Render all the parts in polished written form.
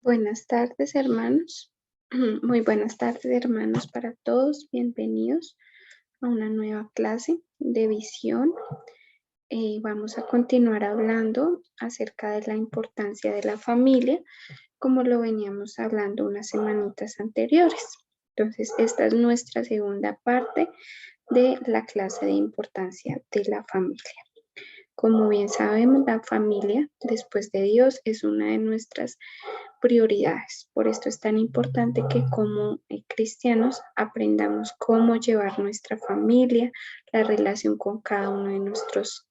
Buenas tardes, hermanos. Muy buenas tardes, hermanos, para todos. Bienvenidos a una nueva clase de visión. Vamos a continuar hablando acerca de la importancia de la familia, como lo veníamos hablando unas semanitas anteriores. Entonces, esta es nuestra segunda parte de la clase de importancia de la familia. Como bien sabemos, la familia, después de Dios, es una de nuestras prioridades. Por esto es tan importante que como cristianos aprendamos cómo llevar nuestra familia, la relación con cada uno de nuestros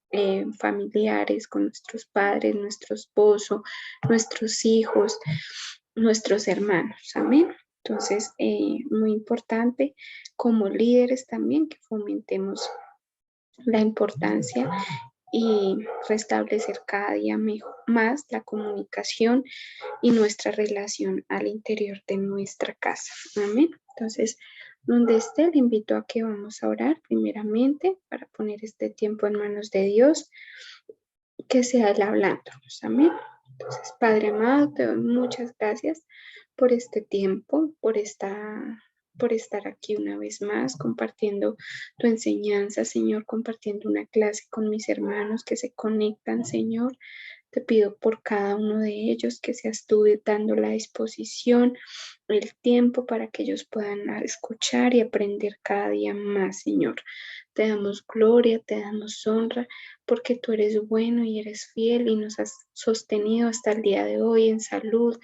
familiares, con nuestros padres, nuestro esposo, nuestros hijos, nuestros hermanos. Amén. Entonces, muy importante como líderes también que fomentemos la importancia y restablecer cada día más la comunicación y nuestra relación al interior de nuestra casa. Amén. Entonces, donde esté, le invito a que vamos a orar primeramente para poner este tiempo en manos de Dios, que sea Él hablándonos. Amén. Entonces, Padre amado, te doy muchas gracias por este tiempo, por estar aquí una vez más compartiendo tu enseñanza, Señor, compartiendo una clase con mis hermanos que se conectan, Señor. Te pido por cada uno de ellos que seas tú dando la disposición, el tiempo para que ellos puedan escuchar y aprender cada día más, Señor. Te damos gloria, te damos honra, porque tú eres bueno y eres fiel y nos has sostenido hasta el día de hoy en salud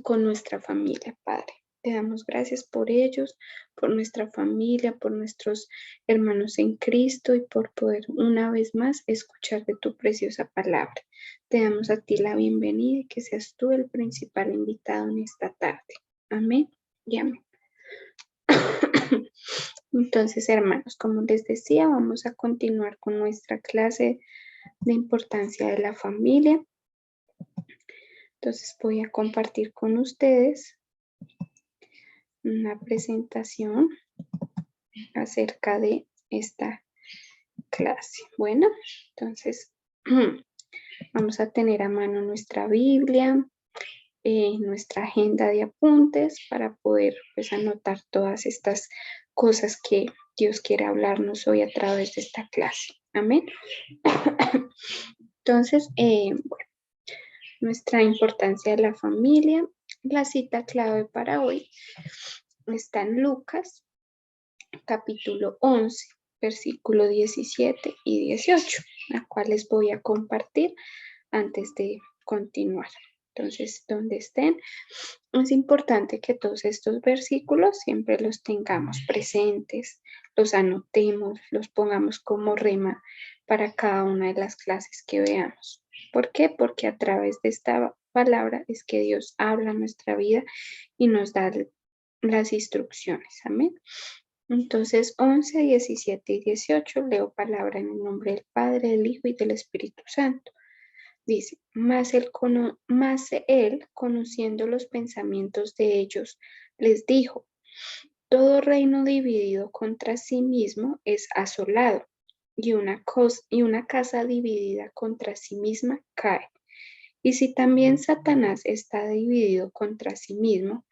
con nuestra familia, Padre. Te damos gracias por ellos, por nuestra familia, por nuestros hermanos en Cristo y por poder una vez más escuchar de tu preciosa palabra. Te damos a ti la bienvenida y que seas tú el principal invitado en esta tarde. Amén y amén. Entonces, hermanos, como les decía, vamos a continuar con nuestra clase de importancia de la familia. Entonces, voy a compartir con ustedes una presentación acerca de esta clase. Bueno, entonces vamos a tener a mano nuestra Biblia, nuestra agenda de apuntes para poder pues anotar todas estas cosas que Dios quiere hablarnos hoy a través de esta clase. Amén. Entonces, bueno, nuestra importancia de la familia, la cita clave para hoy está en Lucas, capítulo 11, versículo 17 y 18, la cual les voy a compartir antes de continuar. Entonces, donde estén, es importante que todos estos versículos siempre los tengamos presentes, los anotemos, los pongamos como rema para cada una de las clases que veamos. ¿Por qué? Porque a través de esta palabra es que Dios habla en nuestra vida y nos da las instrucciones. Amén. Entonces, 11, 17 y 18 leo palabra en el nombre del Padre, del Hijo y del Espíritu Santo. Dice, mas él, conociendo los pensamientos de ellos, les dijo, todo reino dividido contra sí mismo es asolado, y una casa dividida contra sí misma cae. Y si también Satanás está dividido contra sí mismo,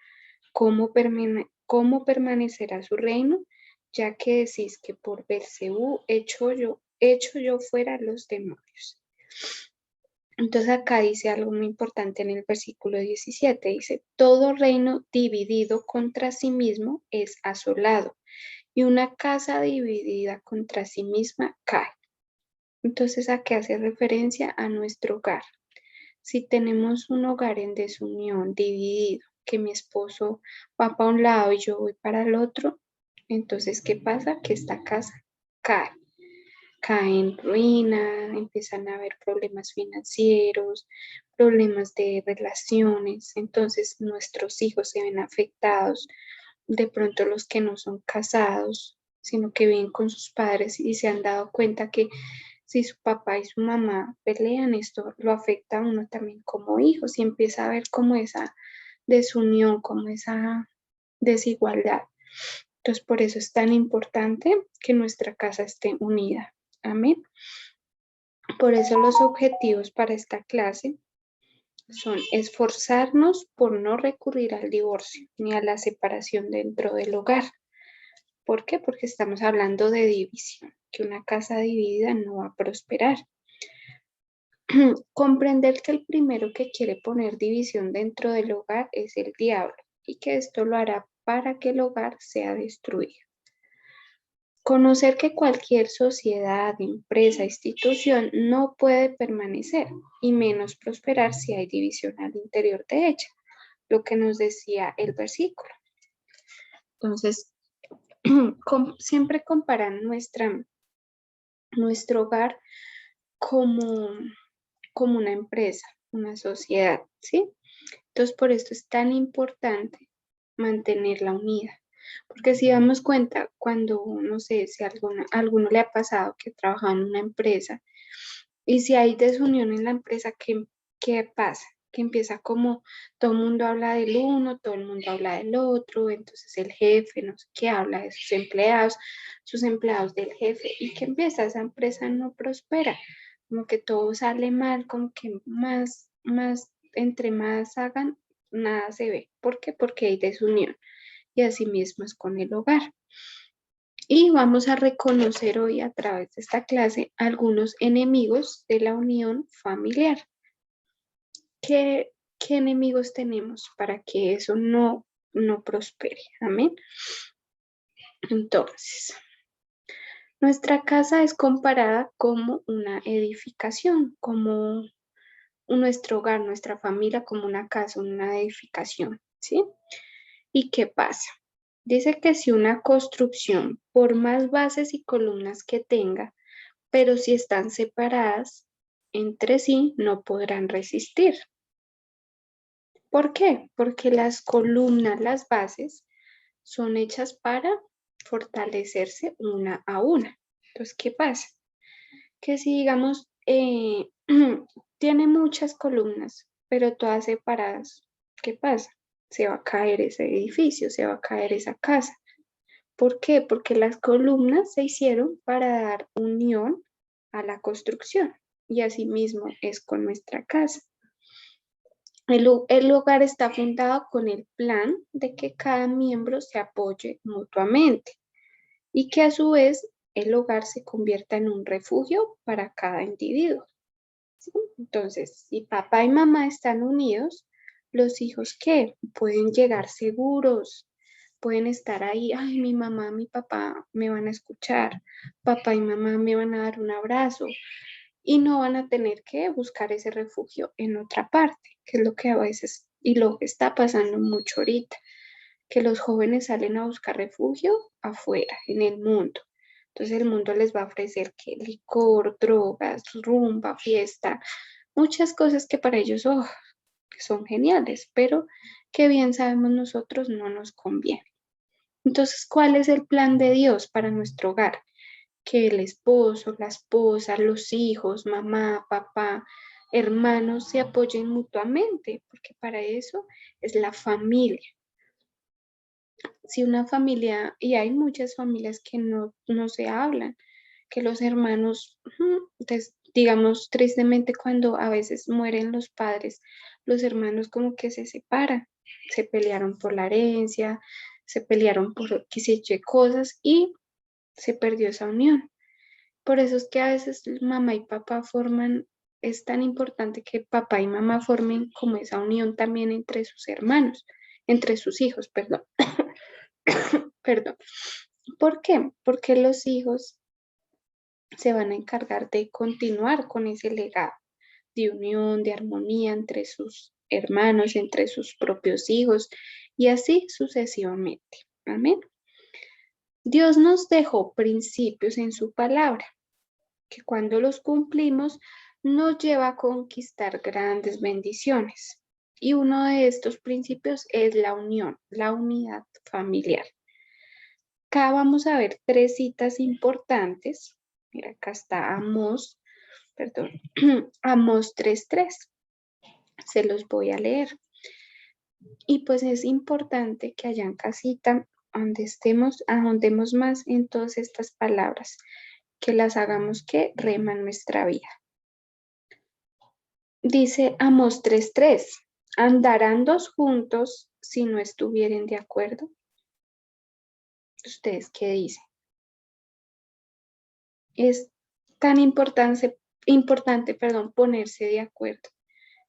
¿cómo permanecerá su reino? Ya que decís que por Beelzebú echo yo fuera a los demonios. Entonces acá dice algo muy importante en el versículo 17, dice, todo reino dividido contra sí mismo es asolado, y una casa dividida contra sí misma cae. Entonces, ¿a qué hace referencia? A nuestro hogar. Si tenemos un hogar en desunión, dividido, que mi esposo va para un lado y yo voy para el otro, entonces, ¿qué pasa? Que esta casa cae. Cae en ruina, empiezan a haber problemas financieros, problemas de relaciones, entonces nuestros hijos se ven afectados, de pronto los que no son casados, sino que viven con sus padres y se han dado cuenta que si su papá y su mamá pelean, esto lo afecta a uno también como hijos y empieza a ver como esa desunión, como esa desigualdad. Entonces, por eso es tan importante que nuestra casa esté unida. Amén. Por eso los objetivos para esta clase son esforzarnos por no recurrir al divorcio ni a la separación dentro del hogar. ¿Por qué? Porque estamos hablando de división, que una casa dividida no va a prosperar. Comprender que el primero que quiere poner división dentro del hogar es el diablo y que esto lo hará para que el hogar sea destruido. Conocer que cualquier sociedad, empresa, institución no puede permanecer y menos prosperar si hay división al interior de ella, lo que nos decía el versículo. Entonces, siempre comparan nuestro hogar como una empresa, una sociedad, ¿sí? Entonces, por esto es tan importante mantenerla unida. Porque si damos cuenta, cuando, no sé, si a alguno le ha pasado que trabaja en una empresa y si hay desunión en la empresa, ¿qué pasa? Que empieza como todo el mundo habla del uno, todo el mundo habla del otro, entonces el jefe, no sé qué, habla de sus empleados del jefe, y que empieza esa empresa no prospera, como que todo sale mal, como que entre más hagan, nada se ve. ¿Por qué? Porque hay desunión. Y así mismo es con el hogar. Y vamos a reconocer hoy a través de esta clase algunos enemigos de la unión familiar. ¿Qué enemigos tenemos para que eso no prospere? Amén. Entonces, nuestra casa es comparada como una edificación, como nuestro hogar, nuestra familia como una casa, una edificación, ¿sí? ¿Y qué pasa? Dice que si una construcción, por más bases y columnas que tenga, pero si están separadas entre sí, no podrán resistir. ¿Por qué? Porque las columnas, las bases, son hechas para fortalecerse una a una. Entonces, ¿qué pasa? Que si digamos, tiene muchas columnas, pero todas separadas, ¿qué pasa? Se va a caer ese edificio, se va a caer esa casa. ¿Por qué? Porque las columnas se hicieron para dar unión a la construcción y asimismo es con nuestra casa. El hogar está fundado con el plan de que cada miembro se apoye mutuamente y que a su vez el hogar se convierta en un refugio para cada individuo. ¿Sí? Entonces, si papá y mamá están unidos, los hijos ¿qué? Pueden llegar seguros, pueden estar ahí, ay, mi mamá, mi papá me van a escuchar, papá y mamá me van a dar un abrazo y no van a tener que buscar ese refugio en otra parte, que es lo que a veces y lo que está pasando mucho ahorita, que los jóvenes salen a buscar refugio afuera, en el mundo. Entonces el mundo les va a ofrecer que licor, drogas, rumba, fiesta, muchas cosas que para ellos son geniales, pero que bien sabemos nosotros no nos conviene. Entonces, ¿cuál es el plan de Dios para nuestro hogar? Que el esposo, la esposa, los hijos, mamá, papá, hermanos se apoyen mutuamente, porque para eso es la familia. Si una familia, y hay muchas familias que no se hablan, que los hermanos, digamos tristemente cuando a veces mueren los padres, los hermanos como que se separan, se pelearon por la herencia, se pelearon por qué sé yo cosas y se perdió esa unión. Por eso es que a veces mamá y papá es tan importante que papá y mamá formen como esa unión también entre sus hermanos, entre sus hijos, perdón. Perdón. ¿Por qué? Porque los hijos se van a encargar de continuar con ese legado de unión, de armonía entre sus hermanos, entre sus propios hijos y así sucesivamente. Amén. Dios nos dejó principios en su palabra, que cuando los cumplimos nos lleva a conquistar grandes bendiciones. Y uno de estos principios es la unión, la unidad familiar. Acá vamos a ver tres citas importantes. Mira, acá está Amós, perdón, Amós 3:3. Se los voy a leer. Y pues es importante que allá en casita, donde estemos, ahondemos más en todas estas palabras, que las hagamos que reman nuestra vida. Dice Amós 3:3, ¿andarán dos juntos si no estuvieren de acuerdo? ¿Ustedes qué dicen? Es tan importante, ponerse de acuerdo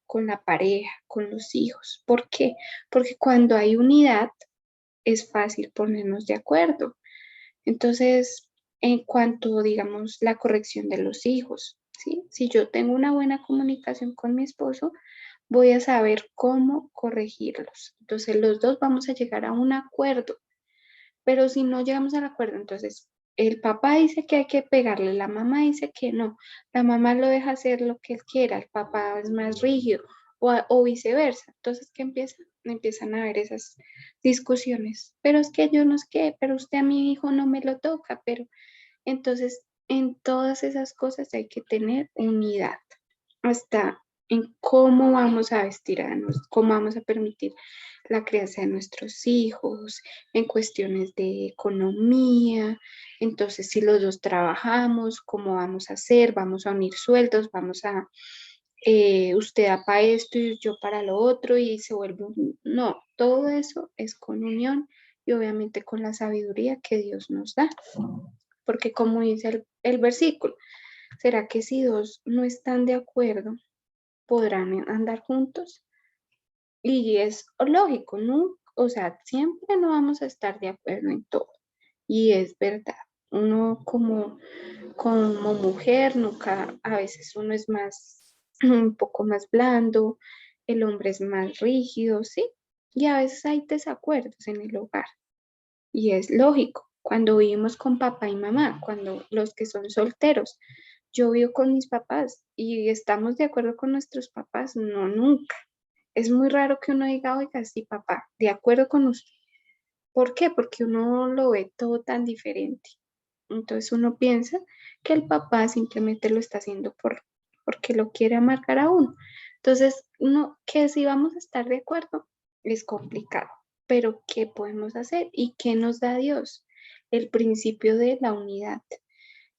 con la pareja, con los hijos. ¿Por qué? Porque cuando hay unidad es fácil ponernos de acuerdo. Entonces, en cuanto, digamos, la corrección de los hijos, ¿sí? Si yo tengo una buena comunicación con mi esposo, voy a saber cómo corregirlos. Entonces, los dos vamos a llegar a un acuerdo. Pero si no llegamos al acuerdo, entonces el papá dice que hay que pegarle, la mamá dice que no, la mamá lo deja hacer lo que él quiera, el papá es más rígido o viceversa. Entonces, ¿qué empieza? Empiezan a haber esas discusiones. Pero es que yo no sé qué, pero usted a mi hijo no me lo toca, pero entonces en todas esas cosas hay que tener unidad, hasta en cómo vamos a vestir cómo vamos a permitir la crianza de nuestros hijos, en cuestiones de economía. Entonces, si los dos trabajamos, ¿cómo vamos a hacer? Vamos a unir sueldos, usted da para esto y yo para lo otro y se vuelve No, todo eso es con unión y obviamente con la sabiduría que Dios nos da. Porque como dice el versículo, ¿será que si dos no están de acuerdo, podrán andar juntos? Y es lógico, ¿no? O sea, siempre no vamos a estar de acuerdo en todo. Y es verdad. Uno como mujer, nunca, a veces uno es más, un poco más blando, el hombre es más rígido, ¿sí? Y a veces hay desacuerdos en el hogar. Y es lógico. Cuando vivimos con papá y mamá, cuando los que son solteros, yo vivo con mis papás y estamos de acuerdo con nuestros papás, no, nunca. Es muy raro que uno diga, oiga, sí, papá, de acuerdo con usted. ¿Por qué? Porque uno lo ve todo tan diferente. Entonces uno piensa que el papá simplemente lo está haciendo porque lo quiere amargar a uno. Entonces, que si vamos a estar de acuerdo es complicado, pero ¿qué podemos hacer? ¿Y qué nos da Dios? El principio de la unidad.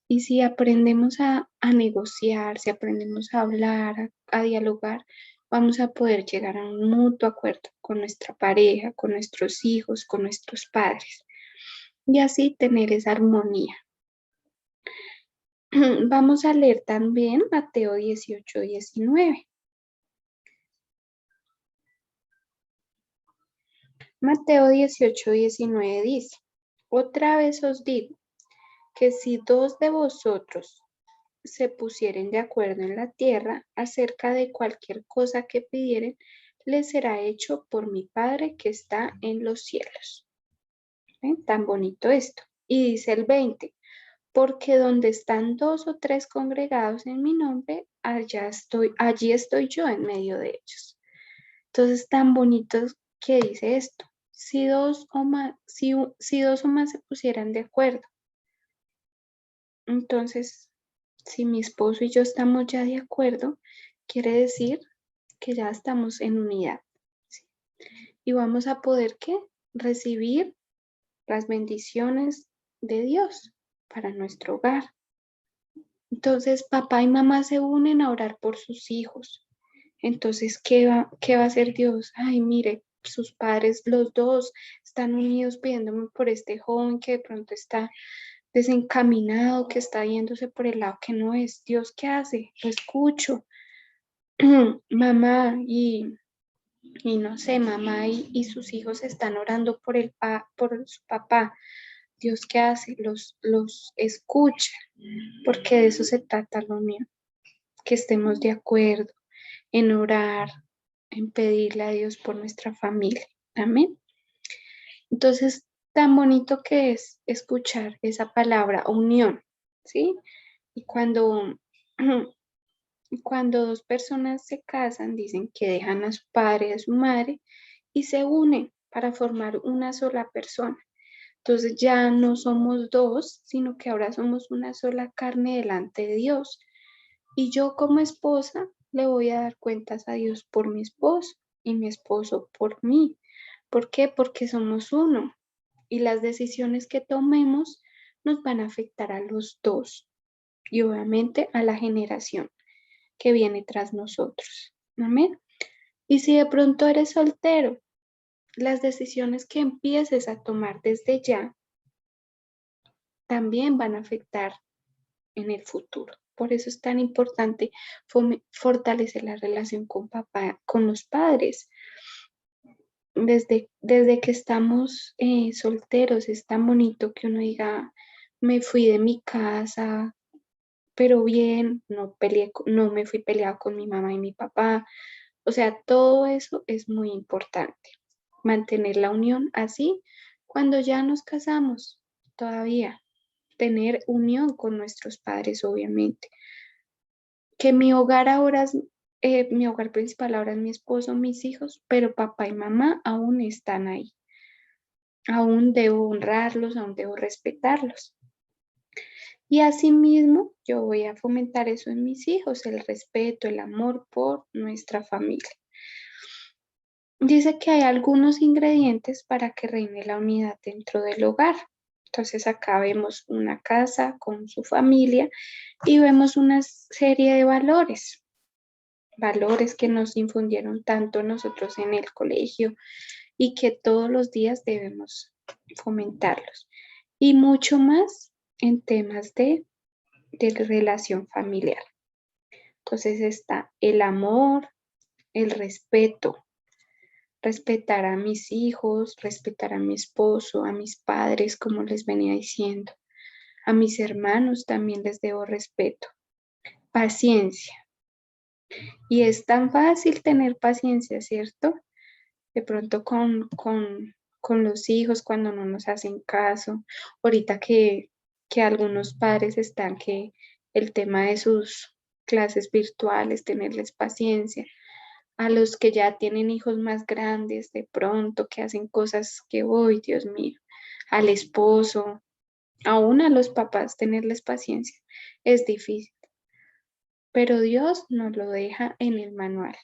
Y si aprendemos a negociar, si aprendemos a hablar, a dialogar, vamos a poder llegar a un mutuo acuerdo con nuestra pareja, con nuestros hijos, con nuestros padres. Y así tener esa armonía. Vamos a leer también Mateo 18:19. Mateo 18:19 dice, otra vez os digo que si dos de vosotros se pusieren de acuerdo en la tierra acerca de cualquier cosa que pidieren, les será hecho por mi Padre que está en los cielos. ¿Ven? Tan bonito esto. Y dice el 20, porque donde están dos o tres congregados en mi nombre, allí estoy yo en medio de ellos. Entonces, tan bonito que dice esto. Si dos o más, si dos o más se pusieran de acuerdo, entonces, si mi esposo y yo estamos ya de acuerdo, quiere decir que ya estamos en unidad. ¿Sí? Y vamos a poder, ¿qué? Recibir las bendiciones de Dios para nuestro hogar. Entonces, papá y mamá se unen a orar por sus hijos. Entonces, qué va a hacer Dios? Ay, mire, sus padres, los dos, están unidos pidiéndome por este joven que de pronto está desencaminado, que está yéndose por el lado que no es. Dios, ¿qué hace? Lo escucho. Mamá y no sé, mamá y sus hijos están orando por su papá. Dios, ¿qué hace? Los escucha, porque de eso se trata lo mío, que estemos de acuerdo en orar, en pedirle a Dios por nuestra familia. Amén. Entonces, tan bonito que es escuchar esa palabra, unión, ¿sí? Y cuando dos personas se casan, dicen que dejan a su padre y a su madre y se unen para formar una sola persona. Entonces ya no somos dos, sino que ahora somos una sola carne delante de Dios. Y yo como esposa le voy a dar cuentas a Dios por mi esposo y mi esposo por mí. ¿Por qué? Porque somos uno y las decisiones que tomemos nos van a afectar a los dos y obviamente a la generación que viene tras nosotros. Amén. Y si de pronto eres soltero, las decisiones que empieces a tomar desde ya también van a afectar en el futuro. Por eso es tan importante fortalecer la relación con papá, con los padres. Desde que estamos solteros, es tan bonito que uno diga, me fui de mi casa, pero bien, no peleé, no me fui peleado con mi mamá y mi papá. O sea, todo eso es muy importante. Mantener la unión así cuando ya nos casamos, todavía. Tener unión con nuestros padres, obviamente. Que mi hogar ahora es, mi hogar principal ahora es mi esposo, mis hijos, pero papá y mamá aún están ahí. Aún debo honrarlos, aún debo respetarlos. Y asimismo, yo voy a fomentar eso en mis hijos, el respeto, el amor por nuestra familia. Dice que hay algunos ingredientes para que reine la unidad dentro del hogar. Entonces acá vemos una casa con su familia y vemos una serie de valores, valores que nos infundieron tanto nosotros en el colegio y que todos los días debemos fomentarlos. Y mucho más en temas de relación familiar. Entonces está el amor, el respeto, respetar a mis hijos, respetar a mi esposo, a mis padres, como les venía diciendo. A mis hermanos también les debo respeto. Paciencia. Y es tan fácil tener paciencia, ¿cierto? De pronto con los hijos cuando no nos hacen caso. Ahorita que algunos padres están que el tema de sus clases virtuales, tenerles paciencia. A los que ya tienen hijos más grandes, de pronto, que hacen cosas que, hoy, Dios mío, al esposo, aún a los papás, tenerles paciencia es difícil, pero Dios nos lo deja en el manual.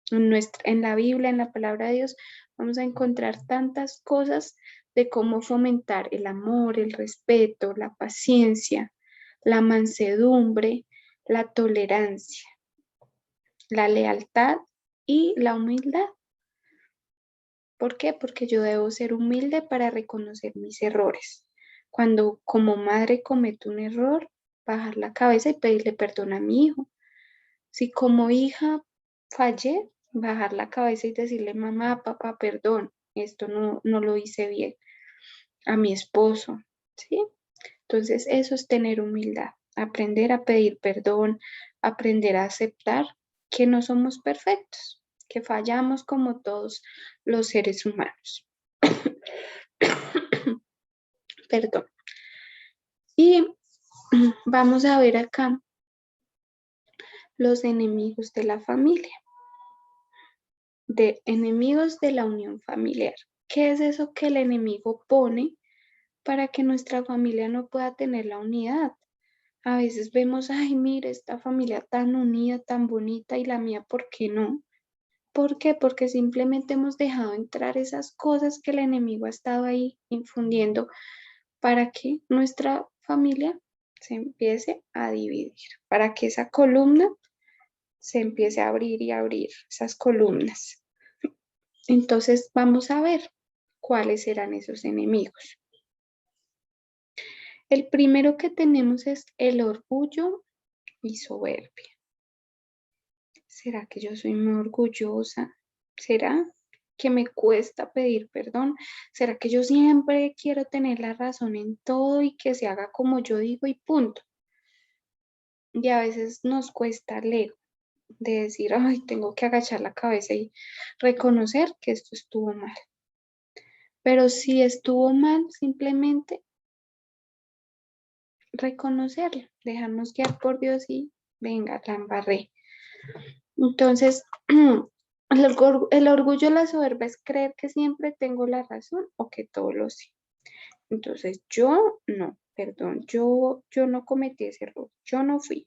En la Biblia, en la palabra de Dios, vamos a encontrar tantas cosas de cómo fomentar el amor, el respeto, la paciencia, la mansedumbre, la tolerancia, la lealtad y la humildad. ¿Por qué? Porque yo debo ser humilde para reconocer mis errores. Cuando como madre cometo un error, bajar la cabeza y pedirle perdón a mi hijo. Si como hija fallé, bajar la cabeza y decirle, mamá, papá, perdón, esto no lo hice bien. A mi esposo, ¿sí? Entonces eso es tener humildad, aprender a pedir perdón, aprender a aceptar que no somos perfectos, que fallamos como todos los seres humanos. Perdón. Y vamos a ver acá los enemigos de la familia, de enemigos de la unión familiar. ¿Qué es eso que el enemigo pone para que nuestra familia no pueda tener la unidad? A veces vemos, ay, mire, esta familia tan unida, tan bonita y la mía, ¿por qué no? ¿Por qué? Porque simplemente hemos dejado entrar esas cosas que el enemigo ha estado ahí infundiendo para que nuestra familia se empiece a dividir, para que esa columna se empiece a abrir y abrir, esas columnas. Entonces vamos a ver cuáles serán esos enemigos. El primero que tenemos es el orgullo y soberbia. ¿Será que yo soy muy orgullosa? ¿Será que me cuesta pedir perdón? ¿Será que yo siempre quiero tener la razón en todo y que se haga como yo digo y punto? Y a veces nos cuesta el ego de decir, ay, tengo que agachar la cabeza y reconocer que esto estuvo mal. Pero si estuvo mal, simplemente reconocerlo, dejarnos guiar por Dios y venga, la embarré. Entonces, el orgullo y la soberbia es creer que siempre tengo la razón o que todo lo sé. Entonces, yo no, perdón, yo no cometí ese error, yo no fui.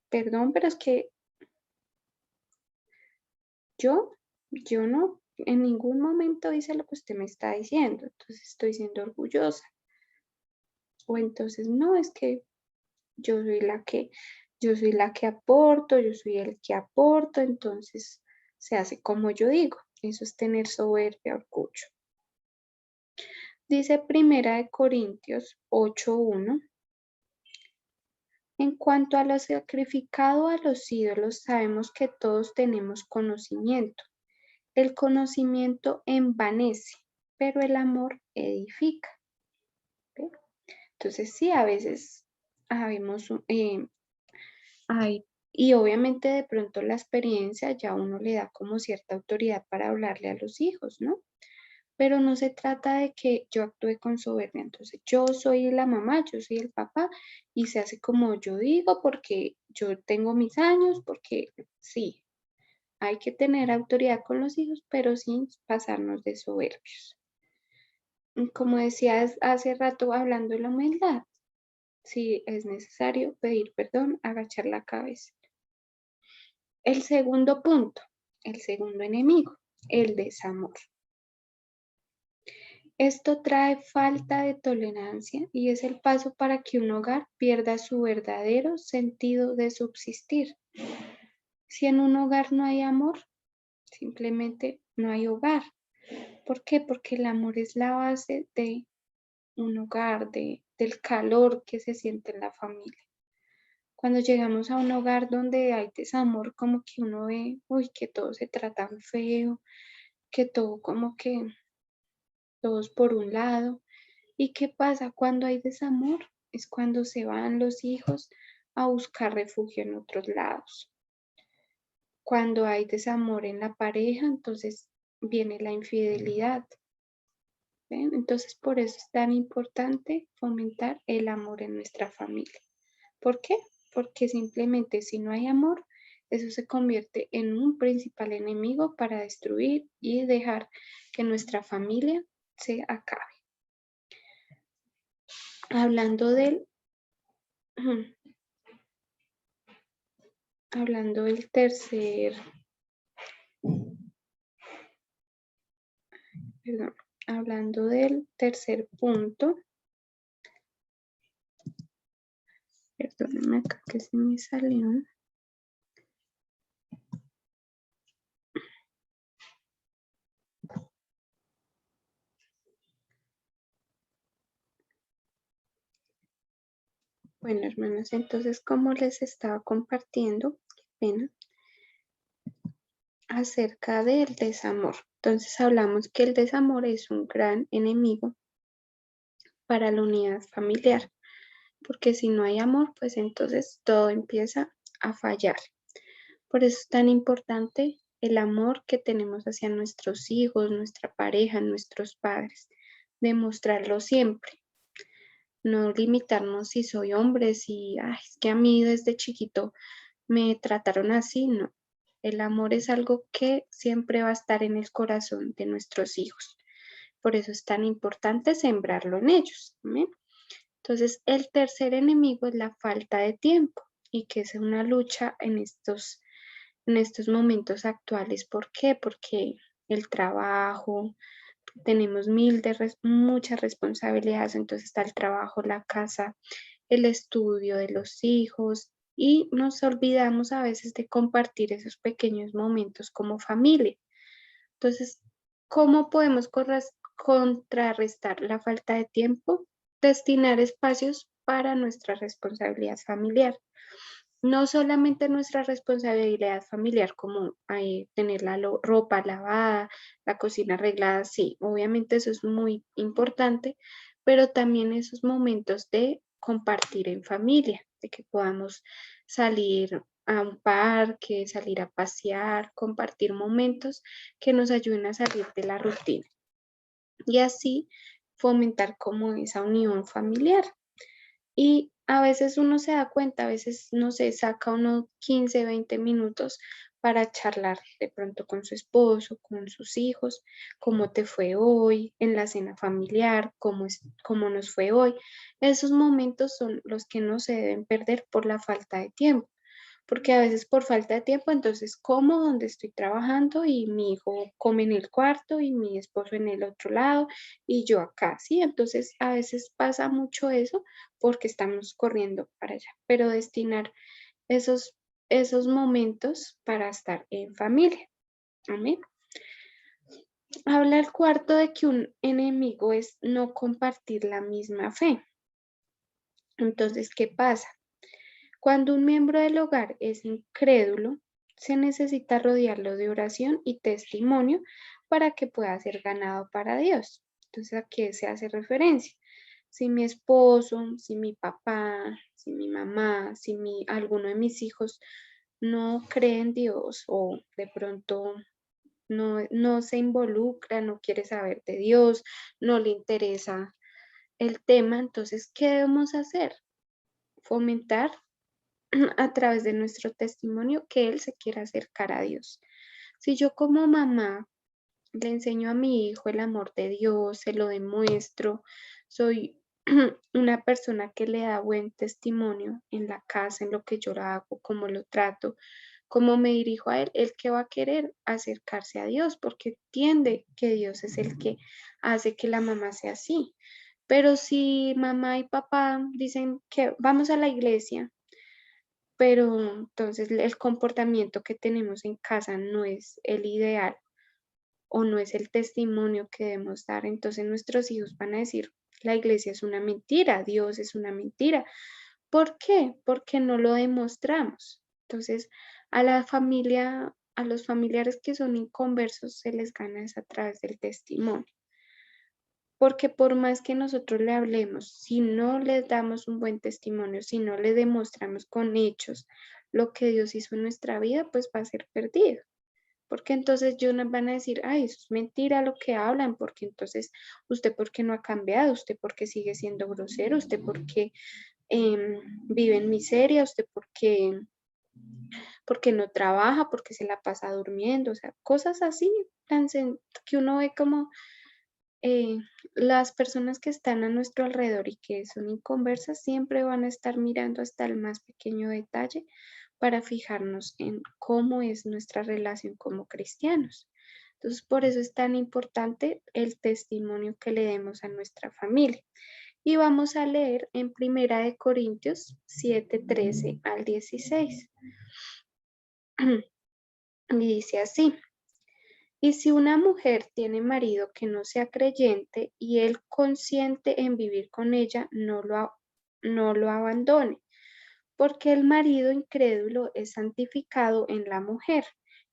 Perdón, pero es que yo no, en ningún momento hice lo que usted me está diciendo, entonces estoy siendo orgullosa. O entonces, no, es que yo soy la que Yo soy la que aporto, yo soy el que aporto, entonces se hace como yo digo. Eso es tener soberbia, orgullo. Dice Primera de Corintios 8:1. En cuanto a lo sacrificado a los ídolos, sabemos que todos tenemos conocimiento. El conocimiento envanece, pero el amor edifica. ¿Ve? Entonces sí, a veces habemos, y obviamente de pronto la experiencia ya uno le da como cierta autoridad para hablarle a los hijos, ¿no? Pero no se trata de que yo actúe con soberbia. Entonces, yo soy la mamá, yo soy el papá y se hace como yo digo porque yo tengo mis años, porque sí, hay que tener autoridad con los hijos, pero sin pasarnos de soberbios. Como decías hace rato hablando de la humildad, si es necesario pedir perdón, agachar la cabeza. El segundo punto, el segundo enemigo, el desamor. Esto trae falta de tolerancia y es el paso para que un hogar pierda su verdadero sentido de subsistir. Si en un hogar no hay amor, simplemente no hay hogar. ¿Por qué? Porque el amor es la base de un hogar, del calor que se siente en la familia. Cuando llegamos a un hogar donde hay desamor, como que uno ve, uy, que todos se tratan feo, que todo como que todos por un lado. ¿Y qué pasa cuando hay desamor? Es cuando se van los hijos a buscar refugio en otros lados. Cuando hay desamor en la pareja, entonces viene la infidelidad. ¿Ven? Entonces por eso es tan importante fomentar el amor en nuestra familia. ¿Por qué? Porque simplemente si no hay amor, eso se convierte en un principal enemigo para destruir y dejar que nuestra familia se acabe. Hablando del, hablando del perdón, hablando del tercer punto, perdónenme acá que se me salió. Bueno, hermanos, entonces como les estaba compartiendo, qué pena, acerca del desamor. Entonces hablamos que el desamor es un gran enemigo para la unidad familiar, porque si no hay amor, pues entonces todo empieza a fallar. Por eso es tan importante el amor que tenemos hacia nuestros hijos, nuestra pareja, nuestros padres, demostrarlo siempre. No limitarnos si soy hombre, si es que a mí desde chiquito me trataron así, no. El amor es algo que siempre va a estar en el corazón de nuestros hijos. Por eso es tan importante sembrarlo en ellos. ¿Amén? Entonces, el tercer enemigo es la falta de tiempo y que es una lucha en estos momentos actuales. ¿Por qué? Porque el trabajo, tenemos muchas responsabilidades, entonces está el trabajo, la casa, el estudio de los hijos y nos olvidamos a veces de compartir esos pequeños momentos como familia. Entonces, ¿cómo podemos contrarrestar la falta de tiempo? Destinar espacios para nuestra responsabilidad familiar. No solamente nuestra responsabilidad familiar, como tener la ropa lavada, la cocina arreglada, sí, obviamente eso es muy importante, pero también esos momentos de compartir en familia, de que podamos salir a un parque, salir a pasear, compartir momentos que nos ayuden a salir de la rutina y así fomentar como esa unión familiar. Y a veces uno se da cuenta, a veces no se saca unos 15, 20 minutos para charlar de pronto con su esposo, con sus hijos, cómo te fue hoy en la cena familiar, cómo nos fue hoy. Esos momentos son los que no se deben perder por la falta de tiempo, porque a veces por falta de tiempo, entonces como donde estoy trabajando y mi hijo come en el cuarto y mi esposo en el otro lado y yo acá, ¿sí? Entonces a veces pasa mucho eso porque estamos corriendo para allá, pero destinar esos momentos para estar en familia. Amén. Habla el cuarto de que un enemigo es no compartir la misma fe. Entonces, ¿qué pasa? Cuando un miembro del hogar es incrédulo, se necesita rodearlo de oración y testimonio para que pueda ser ganado para Dios. Entonces, ¿a qué se hace referencia? Si mi esposo, si mi papá, si mi mamá, si alguno de mis hijos no cree en Dios o de pronto no se involucra, no quiere saber de Dios, no le interesa el tema, entonces, ¿qué debemos hacer? Fomentar a través de nuestro testimonio que él se quiera acercar a Dios. Si yo como mamá le enseño a mi hijo el amor de Dios, se lo demuestro, soy una persona que le da buen testimonio en la casa, en lo que yo hago, cómo lo trato, cómo me dirijo a él que va a querer acercarse a Dios porque entiende que Dios es el que hace que la mamá sea así. Pero si mamá y papá dicen que vamos a la iglesia, pero entonces el comportamiento que tenemos en casa no es el ideal o no es el testimonio que debemos dar, entonces nuestros hijos van a decir, la iglesia es una mentira, Dios es una mentira. ¿Por qué? Porque no lo demostramos. Entonces, a la familia, a los familiares que son inconversos se les gana es a través del testimonio. Porque por más que nosotros le hablemos, si no les damos un buen testimonio, si no le demostramos con hechos lo que Dios hizo en nuestra vida, pues va a ser perdido. Porque entonces ellos nos van a decir, ay, eso es mentira lo que hablan, porque entonces usted por qué no ha cambiado, usted por qué sigue siendo grosero, usted por qué vive en miseria, usted por qué no trabaja, porque se la pasa durmiendo, o sea, cosas así que uno ve como eh, las personas que están a nuestro alrededor y que son inconversas siempre van a estar mirando hasta el más pequeño detalle para fijarnos en cómo es nuestra relación como cristianos. Entonces, por eso es tan importante el testimonio que le demos a nuestra familia. Y vamos a leer en Primera de Corintios 7:13 al 16. Y dice así: y si una mujer tiene marido que no sea creyente y él consiente en vivir con ella, no lo abandone, porque el marido incrédulo es santificado en la mujer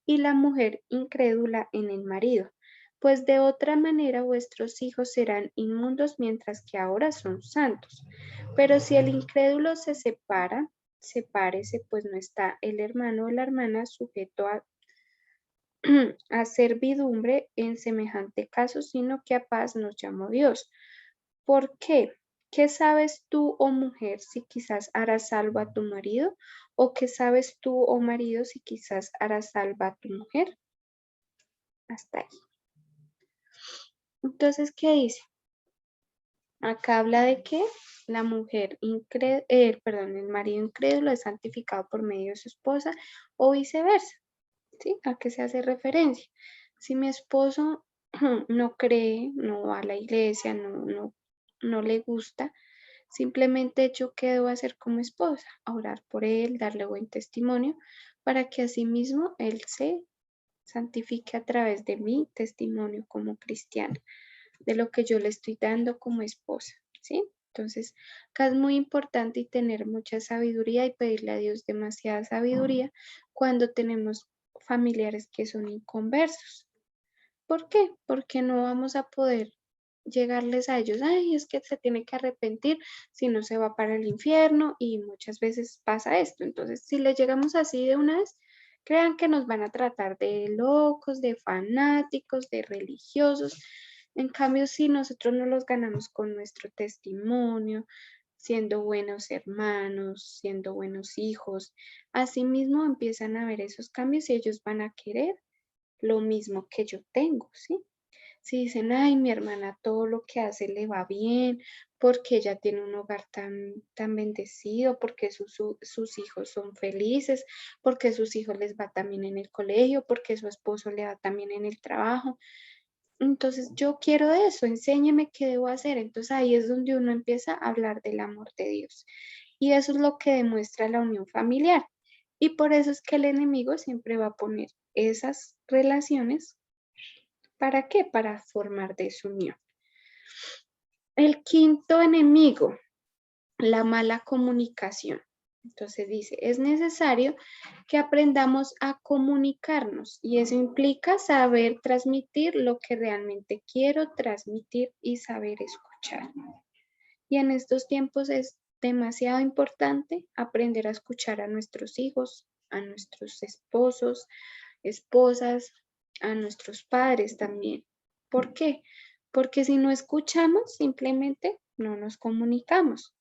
y la mujer incrédula en el marido. Pues de otra manera vuestros hijos serán inmundos mientras que ahora son santos. Pero si el incrédulo se separa, sepárese, pues no está el hermano o la hermana sujeto a servidumbre en semejante caso, sino que a paz nos llamó Dios. ¿Por qué? ¿Qué sabes tú, oh mujer, si quizás harás salvo a tu marido? ¿O qué sabes tú, oh marido, si quizás harás salva a tu mujer? Hasta ahí. Entonces, ¿qué dice? Acá habla de que la mujer el marido incrédulo es santificado por medio de su esposa o viceversa. ¿Sí? ¿A qué se hace referencia? Si mi esposo no cree, no va a la iglesia, no le gusta, simplemente yo qué debo hacer como esposa, orar por él, darle buen testimonio, para que asimismo él se santifique a través de mi testimonio como cristiana, de lo que yo le estoy dando como esposa, ¿sí? Entonces, acá es muy importante y tener mucha sabiduría y pedirle a Dios demasiada sabiduría cuando tenemos familiares que son inconversos. ¿Por qué? Porque no vamos a poder llegarles a ellos, ay, es que se tiene que arrepentir, si no se va para el infierno y muchas veces pasa esto. Entonces, si le llegamos así de una vez, crean que nos van a tratar de locos, de fanáticos, de religiosos. En cambio, si nosotros no los ganamos con nuestro testimonio, siendo buenos hermanos, siendo buenos hijos, así mismo empiezan a ver esos cambios y ellos van a querer lo mismo que yo tengo, ¿sí? Si dicen, ay, mi hermana todo lo que hace le va bien, porque ella tiene un hogar tan bendecido, porque sus hijos son felices, porque sus hijos les va también en el colegio, porque su esposo le va también en el trabajo. Entonces yo quiero eso, enséñeme qué debo hacer. Entonces ahí es donde uno empieza a hablar del amor de Dios. Y eso es lo que demuestra la unión familiar. Y por eso es que el enemigo siempre va a poner esas relaciones. ¿Para qué? Para formar desunión. El quinto enemigo, la mala comunicación. Entonces dice, es necesario que aprendamos a comunicarnos y eso implica saber transmitir lo que realmente quiero transmitir y saber escuchar. Y en estos tiempos es demasiado importante aprender a escuchar a nuestros hijos, a nuestros esposos, esposas, a nuestros padres también. ¿Por qué? Porque si no escuchamos, simplemente no nos comunicamos.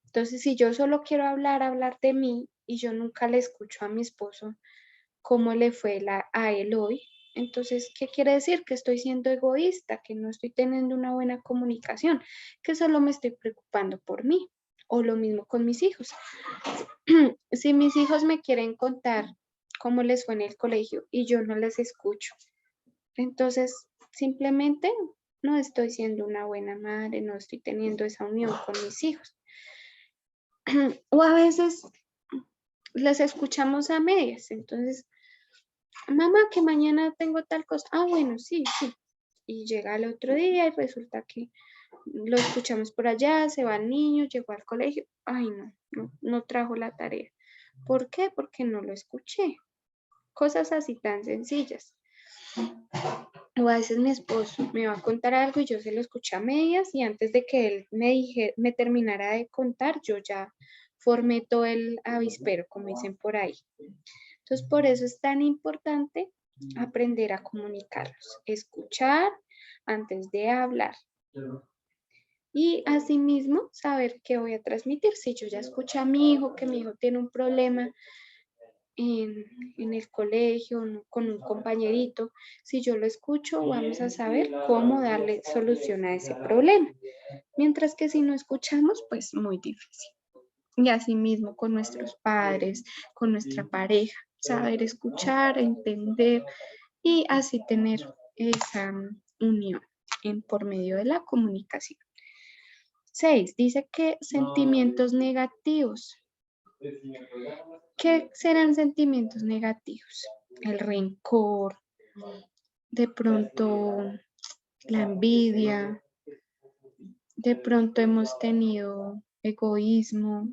Entonces, si yo solo quiero hablar de mí y yo nunca le escucho a mi esposo cómo le fue a él hoy, entonces, ¿qué quiere decir? Que estoy siendo egoísta, que no estoy teniendo una buena comunicación, que solo me estoy preocupando por mí. O lo mismo con mis hijos. Si mis hijos me quieren contar cómo les fue en el colegio y yo no les escucho, entonces simplemente no estoy siendo una buena madre, no estoy teniendo esa unión con mis hijos. O a veces les escuchamos a medias, entonces, mamá, que mañana tengo tal cosa. Ah, bueno, sí, sí. Y llega el otro día y resulta que lo escuchamos por allá, se va el niño, llegó al colegio. Ay, no trajo la tarea. ¿Por qué? Porque no lo escuché. Cosas así tan sencillas. O a veces mi esposo me va a contar algo y yo se lo escuché a medias y antes de que él me terminara de contar, yo ya formé todo el avispero, como dicen por ahí. Entonces, por eso es tan importante aprender a comunicarlos, escuchar antes de hablar. Y asimismo, saber qué voy a transmitir. Si yo ya escuché a mi hijo, que mi hijo tiene un problema en el colegio, con un compañerito, si yo lo escucho, vamos a saber cómo darle solución a ese problema. Mientras que si no escuchamos, pues muy difícil. Y asimismo con nuestros padres, con nuestra pareja, saber escuchar, entender y así tener esa unión por medio de la comunicación. 6. Dice que sentimientos negativos. ¿Qué serán sentimientos negativos? El rencor, de pronto la envidia, de pronto hemos tenido egoísmo,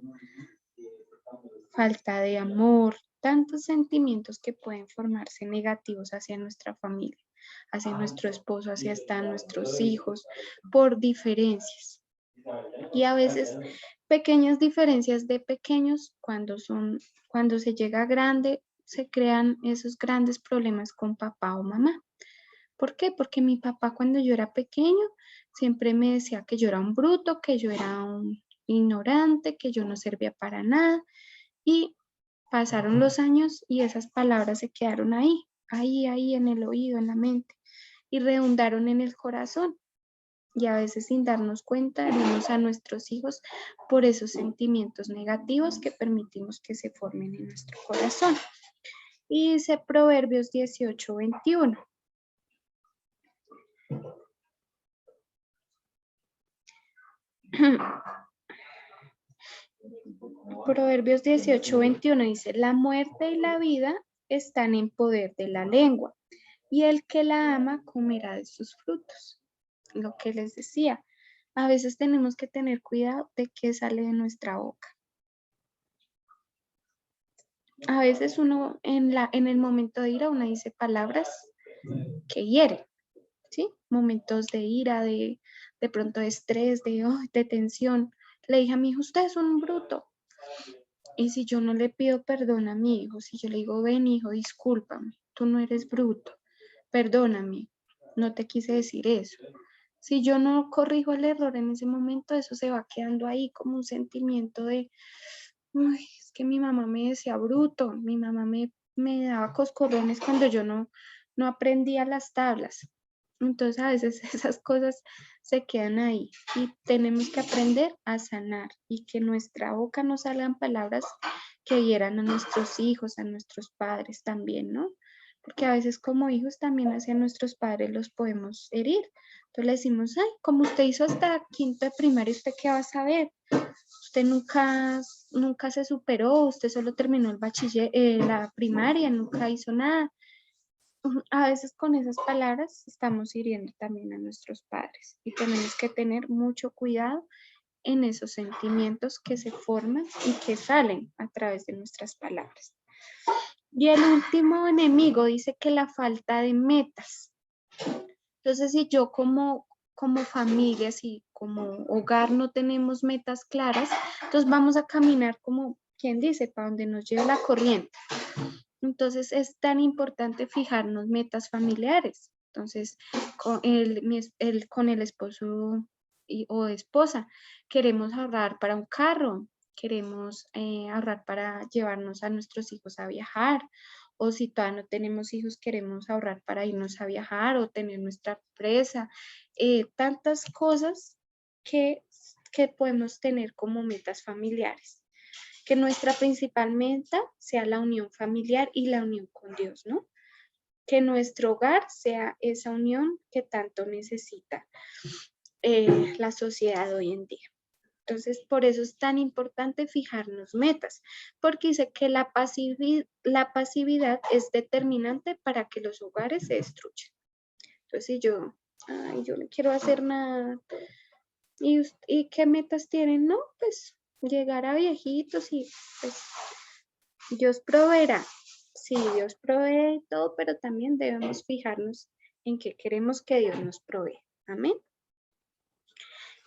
falta de amor, tantos sentimientos que pueden formarse negativos hacia nuestra familia, hacia nuestro esposo, hacia hasta nuestros hijos, por diferencias. Y a veces pequeñas diferencias de pequeños, cuando se llega a grande, se crean esos grandes problemas con papá o mamá. ¿Por qué? Porque mi papá cuando yo era pequeño siempre me decía que yo era un bruto, que yo era un ignorante, que yo no servía para nada. Y pasaron los años y esas palabras se quedaron ahí en el oído, en la mente, y redundaron en el corazón. Y a veces sin darnos cuenta herimos a nuestros hijos por esos sentimientos negativos que permitimos que se formen en nuestro corazón. Y dice Proverbios 18:21. Proverbios 18:21 dice, la muerte y la vida están en poder de la lengua, y el que la ama comerá de sus frutos. Lo que les decía, a veces tenemos que tener cuidado de qué sale de nuestra boca. A veces uno en el momento de ira, uno dice palabras que hieren, ¿sí? Momentos de ira, de pronto de estrés, de tensión. Le dije a mi hijo, usted es un bruto. Y si yo no le pido perdón a mi hijo, si yo le digo, ven hijo, discúlpame, tú no eres bruto, perdóname, no te quise decir eso. Si yo no corrijo el error en ese momento, eso se va quedando ahí como un sentimiento de, uy, es que mi mamá me decía bruto, mi mamá me daba coscorrones cuando yo no aprendía las tablas. Entonces a veces esas cosas se quedan ahí y tenemos que aprender a sanar y que nuestra boca no salgan palabras que hieran a nuestros hijos, a nuestros padres también, ¿no? Porque a veces como hijos también hacia nuestros padres los podemos herir. Entonces le decimos, ay, como usted hizo hasta quinto de primaria, ¿usted qué va a saber? usted nunca se superó, usted solo terminó el bachiller, la primaria, nunca hizo nada. A veces con esas palabras estamos hiriendo también a nuestros padres y tenemos que tener mucho cuidado en esos sentimientos que se forman y que salen a través de nuestras palabras. Y el último enemigo dice que la falta de metas. Entonces, si yo como familia, si como hogar no tenemos metas claras, entonces vamos a caminar como quien dice, para donde nos lleve la corriente. Entonces es tan importante fijarnos metas familiares. Entonces, con el esposo o esposa, queremos ahorrar para un carro, queremos ahorrar para llevarnos a nuestros hijos a viajar, o si todavía no tenemos hijos, queremos ahorrar para irnos a viajar o tener nuestra empresa. Tantas cosas que podemos tener como metas familiares. Que nuestra principal meta sea la unión familiar y la unión con Dios, ¿no? Que nuestro hogar sea esa unión que tanto necesita la sociedad hoy en día. Entonces, por eso es tan importante fijarnos metas, porque dice que la pasividad es determinante para que los hogares se destruyan. Entonces, si yo no quiero hacer nada, ¿y qué metas tienen? No, pues llegar a viejitos y pues Dios proveerá. Sí, Dios provee todo, pero también debemos fijarnos en qué queremos que Dios nos provee. Amén.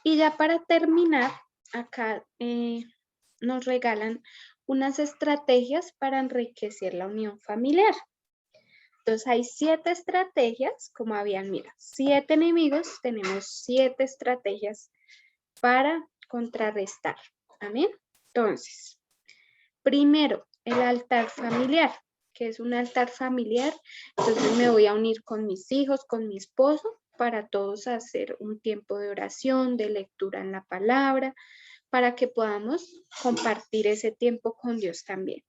Y ya para terminar, acá nos regalan unas estrategias para enriquecer la unión familiar. Entonces hay 7 estrategias, como habían, mira, 7 enemigos, tenemos 7 estrategias para contrarrestar. Amén. Entonces, primero, el altar familiar. ¿Qué es un altar familiar? Entonces me voy a unir con mis hijos, con mi esposo, para todos hacer un tiempo de oración, de lectura en la palabra, para que podamos compartir ese tiempo con Dios también.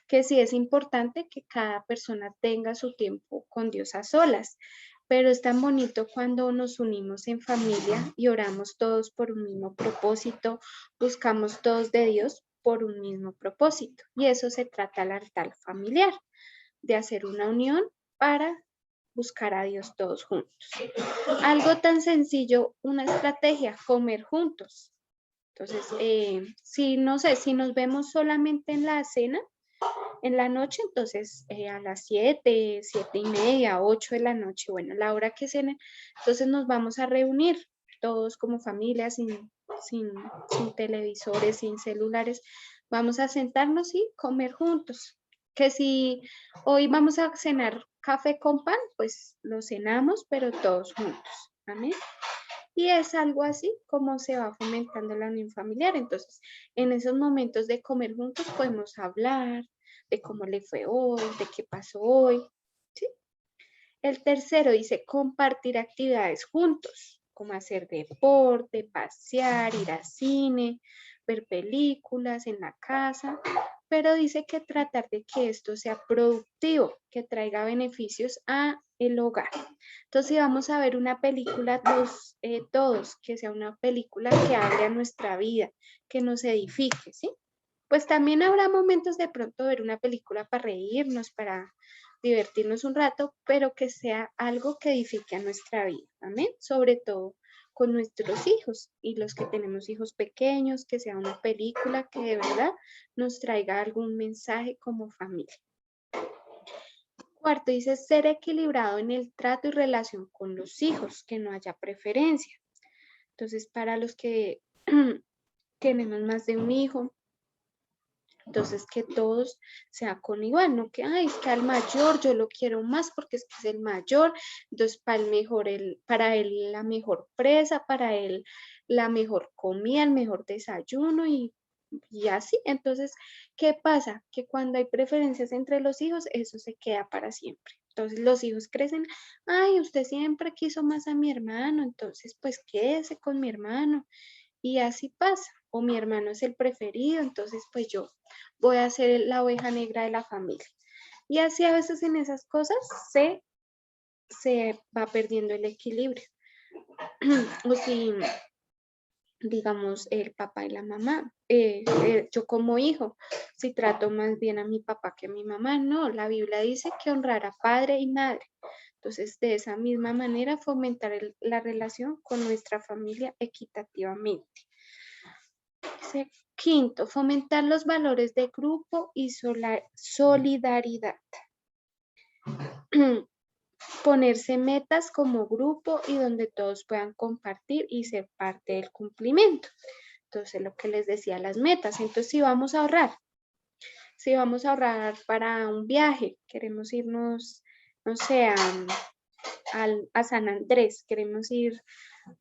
Que sí es importante que cada persona tenga su tiempo con Dios a solas, pero es tan bonito cuando nos unimos en familia y oramos todos por un mismo propósito, buscamos todos de Dios por un mismo propósito. Y eso se trata el altar familiar, de hacer una unión para buscar a Dios todos juntos. Algo tan sencillo, una estrategia, comer juntos. Entonces, si nos vemos solamente en la cena, en la noche, entonces a las 7, 7:30, 8 de la noche, bueno, la hora que cenen, entonces nos vamos a reunir todos como familia, sin televisores, sin celulares, vamos a sentarnos y comer juntos. Que si hoy vamos a cenar café con pan, pues lo cenamos, pero todos juntos. Amén. Y es algo así como se va fomentando la unión familiar. Entonces, en esos momentos de comer juntos podemos hablar de cómo le fue hoy, de qué pasó hoy. ¿Sí? El tercero dice compartir actividades juntos, como hacer deporte, pasear, ir al cine, ver películas en la casa, pero dice que tratar de que esto sea productivo, que traiga beneficios a el hogar. Entonces, si vamos a ver una película, todos, que sea una película que hable a nuestra vida, que nos edifique, ¿sí? Pues también habrá momentos de pronto ver una película para reírnos, para divertirnos un rato, pero que sea algo que edifique a nuestra vida, amén, sobre todo con nuestros hijos y los que tenemos hijos pequeños, que sea una película que de verdad nos traiga algún mensaje como familia. Cuarto, dice ser equilibrado en el trato y relación con los hijos, que no haya preferencia. Entonces, para los que tenemos más de un hijo, entonces que todos sea con igual, no que, es que al mayor yo lo quiero más porque es que es el mayor, entonces para él la mejor presa, para él la mejor comida, el mejor desayuno y así. Entonces, ¿qué pasa? Que cuando hay preferencias entre los hijos, eso se queda para siempre. Entonces los hijos crecen, usted siempre quiso más a mi hermano, entonces pues quédese con mi hermano. Y así pasa, o mi hermano es el preferido, entonces pues yo voy a ser la oveja negra de la familia. Y así a veces en esas cosas se va perdiendo el equilibrio. O si digamos, el papá y la mamá. Yo como hijo, si trato más bien a mi papá que a mi mamá, no, la Biblia dice que honrar a padre y madre. Entonces, de esa misma manera, fomentar la relación con nuestra familia equitativamente. Quinto, fomentar los valores de grupo y solidaridad. Ponerse metas como grupo y donde todos puedan compartir y ser parte del cumplimiento. Entonces, lo que les decía, las metas. Entonces, si vamos a ahorrar para un viaje, queremos irnos, no sé, a San Andrés, queremos ir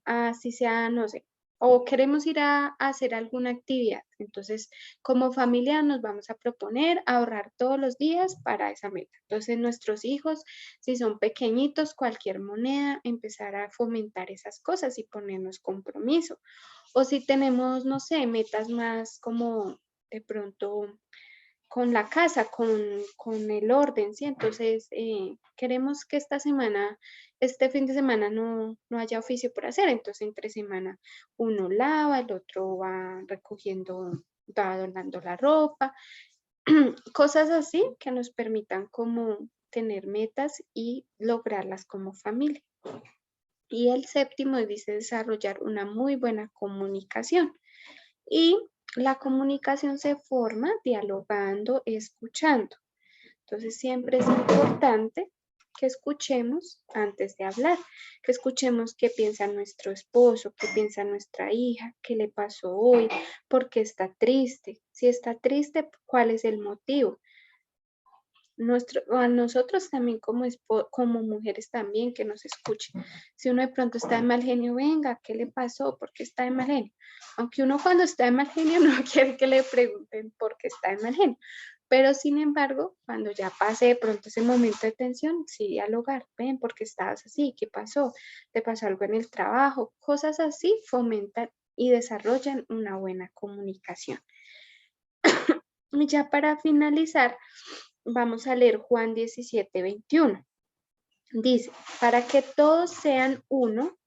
así sea, no sé, o queremos ir a hacer alguna actividad. Entonces, como familia nos vamos a proponer ahorrar todos los días para esa meta. Entonces, nuestros hijos, si son pequeñitos, cualquier moneda, empezar a fomentar esas cosas y ponernos compromiso. O si tenemos, no sé, metas más como de pronto con la casa, con el orden, ¿sí? Entonces, queremos que este fin de semana no haya oficio por hacer, entonces entre semana uno lava, el otro va recogiendo, va adornando la ropa, cosas así que nos permitan como tener metas y lograrlas como familia. Y el séptimo dice desarrollar una muy buena comunicación. Y la comunicación se forma dialogando, escuchando. Entonces siempre es importante que escuchemos antes de hablar, que escuchemos qué piensa nuestro esposo, qué piensa nuestra hija, qué le pasó hoy, por qué está triste. Si está triste, ¿cuál es el motivo? A nosotros también como mujeres también que nos escuchen. Si uno de pronto está de mal genio, venga, ¿qué le pasó? ¿Por qué está de mal genio? Aunque uno cuando está de mal genio no quiere que le pregunten por qué está de mal genio. Pero sin embargo, cuando ya pase de pronto ese momento de tensión, sí dialogar, ven, ¿por qué estabas así? ¿Qué pasó? ¿Te pasó algo en el trabajo? Cosas así fomentan y desarrollan una buena comunicación. Y ya para finalizar, vamos a leer Juan 17:21. Dice, para que todos sean uno,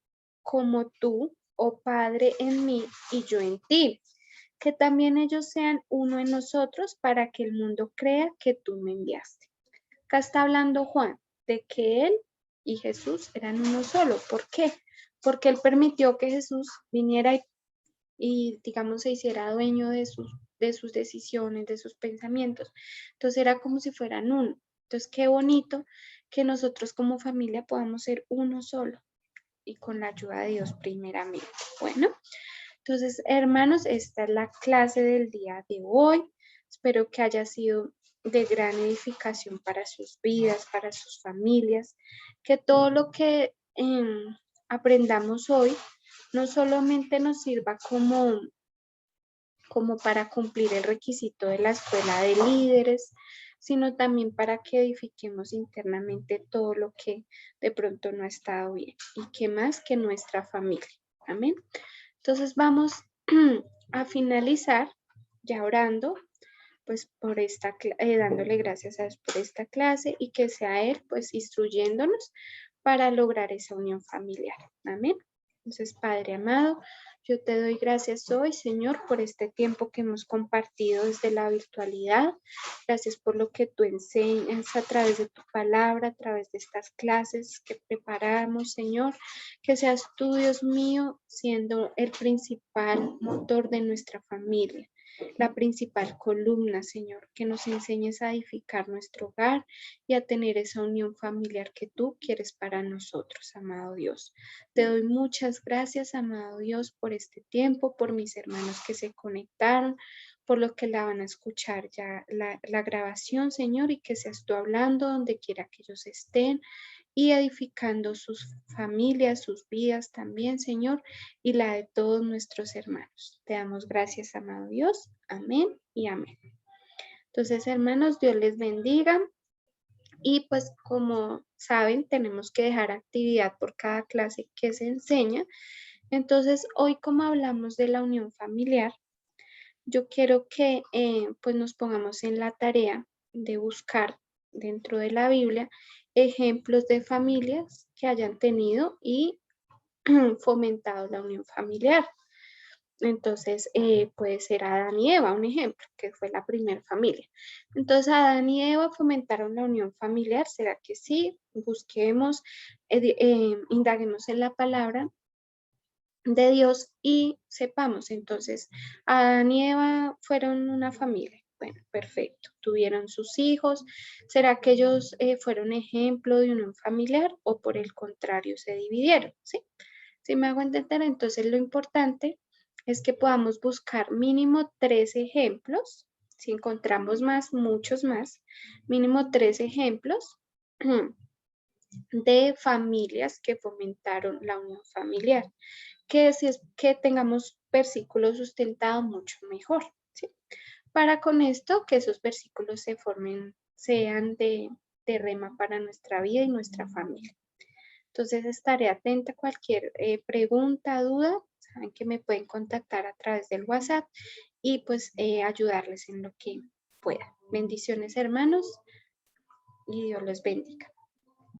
como tú, oh Padre, en mí y yo en ti, que también ellos sean uno en nosotros para que el mundo crea que tú me enviaste. Acá está hablando Juan de que él y Jesús eran uno solo. ¿Por qué? Porque él permitió que Jesús viniera y digamos, se hiciera dueño de sus decisiones, de sus pensamientos. Entonces era como si fueran uno. Entonces, qué bonito que nosotros como familia podamos ser uno solo y con la ayuda de Dios primeramente. Bueno, entonces, hermanos, esta es la clase del día de hoy. Espero que haya sido de gran edificación para sus vidas, para sus familias, que todo lo que aprendamos hoy no solamente nos sirva como para cumplir el requisito de la escuela de líderes, sino también para que edifiquemos internamente todo lo que de pronto no ha estado bien y que más que nuestra familia. Amén. Entonces vamos a finalizar ya orando, pues por dándole gracias a Dios por esta clase y que sea Él pues instruyéndonos para lograr esa unión familiar. Amén. Entonces, Padre amado, yo te doy gracias hoy, Señor, por este tiempo que hemos compartido desde la virtualidad. Gracias por lo que tú enseñas a través de tu palabra, a través de estas clases que preparamos, Señor. Que seas tú, Dios mío, siendo el principal motor de nuestra familia, la principal columna, Señor, que nos enseñes a edificar nuestro hogar y a tener esa unión familiar que tú quieres para nosotros, amado Dios. Te doy muchas gracias, amado Dios, por este tiempo, por mis hermanos que se conectaron, por lo que la van a escuchar ya la grabación, Señor, y que seas tú hablando donde quiera que ellos estén y edificando sus familias, sus vidas también, Señor, y la de todos nuestros hermanos. Te damos gracias, amado Dios. Amén y amén. Entonces, hermanos, Dios les bendiga. Y pues como saben, tenemos que dejar actividad por cada clase que se enseña. Entonces, hoy como hablamos de la unión familiar, yo quiero que pues nos pongamos en la tarea de buscar dentro de la Biblia ejemplos de familias que hayan tenido y fomentado la unión familiar. Entonces, puede ser Adán y Eva, un ejemplo, que fue la primera familia. Entonces, Adán y Eva fomentaron la unión familiar. ¿Será que sí? Busquemos, indaguemos en la palabra de Dios y sepamos. Entonces, Adán y Eva fueron una familia. Bueno, perfecto. Tuvieron sus hijos. ¿Será que ellos fueron ejemplo de unión familiar o por el contrario se dividieron? ¿Sí? Si me hago entender, entonces lo importante es que podamos buscar mínimo 3 ejemplos. Si encontramos más, muchos más, mínimo 3 ejemplos de familias que fomentaron la unión familiar. Que si es que tengamos versículos sustentados, mucho mejor, ¿sí? Para con esto que esos versículos se formen, sean de rema para nuestra vida y nuestra familia. Entonces estaré atenta a cualquier pregunta, duda. Saben que me pueden contactar a través del WhatsApp y pues ayudarles en lo que pueda. Bendiciones, hermanos, y Dios los bendiga.